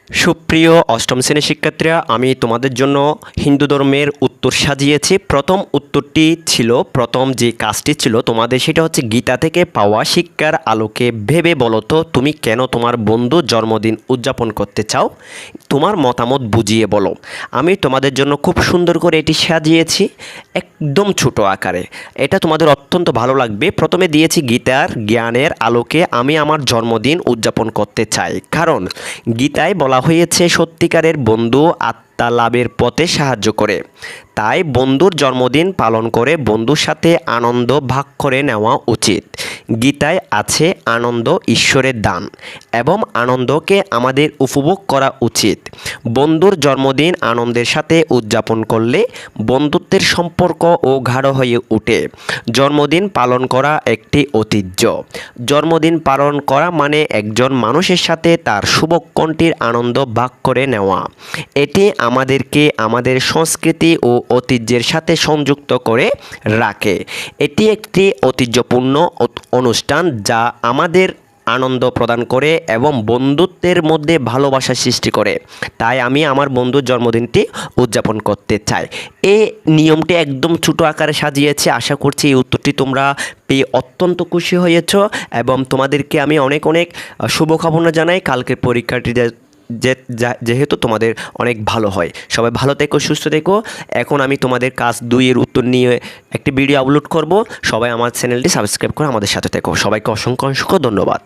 সুপ্রিয় অষ্টম শ্রেণীর শিক্ষার্থীরা, আমি তোমাদের জন্য হিন্দু ধর্মের উত্তর সাজিয়েছি। প্রথম উত্তরটি ছিল, প্রথম যে কাজটি ছিল তোমাদের, সেটা হচ্ছে গীতা থেকে পাওয়া শিক্ষার আলোকে ভেবে বলো তো তুমি কেন তোমার বন্ধুর জন্মদিন উদযাপন করতে চাও। তোমার মতামত বুঝিয়ে বলো। আমি তোমাদের জন্য খুব সুন্দর করে এটি সাজিয়েছি, একদম ছোট আকারে। এটা তোমাদের অত্যন্ত ভালো লাগবে। প্রথমে দিয়েছি গীতার জ্ঞানের আলোকে আমি আমার জন্মদিন উদযাপন করতে চাই, কারণ গীতায় বলা হয়েছে সত্যিকারের বন্ধু আত্মা লাভের পথে সাহায্য করে। তাই বন্ধুর জন্মদিন পালন করে বন্ধুর সাথে আনন্দ ভাগ করে নেওয়া উচিত। গীতায় আছে আনন্দ ঈশ্বরের দান এবং আনন্দকে আমাদের উপভোগ করা উচিত। বন্ধুর জন্মদিন আনন্দের সাথে উদযাপন করলে বন্ধুত্বের সম্পর্ক ও গাঢ় হয়ে ওঠে। জন্মদিন পালন করা একটি ঐতিহ্য। জন্মদিন পালন করা মানে একজন মানুষের সাথে তার শুভক্ষণটির আনন্দ ভাগ করে নেওয়া। এটি আমাদেরকে আমাদের সংস্কৃতি ও ঐতিহ্যের সাথে সংযুক্ত করে রাখে। এটি একটি ঐতিহ্যপূর্ণ অনুষ্ঠান যা আমাদের আনন্দ প্রদান করে এবং বন্ধুত্বের মধ্যে ভালোবাসা সৃষ্টি করে। তাই আমি আমার বন্ধুর জন্মদিনটি উদযাপন করতে চাই। এই নিয়মটি একদম ছোট আকারে সাজিয়েছি। আশা করছি এই উত্তরটি তোমরা পেয়ে অত্যন্ত খুশি হয়েছ এবং তোমাদেরকে আমি অনেক অনেক শুভকামনা জানাই কালকের পরীক্ষাটি যেহেতু তোমাদের অনেক ভালো হয়। সবাই ভালো থেকো, সুস্থ থেকো। এখন আমি তোমাদের কাজ 2-এর উত্তর নিয়ে একটি ভিডিও আপলোড করব। সবাই আমার চ্যানেলটি সাবস্ক্রাইব করে আমাদের সাথে থেকো। সবাইকে অসংখ্য অসংখ্য ধন্যবাদ।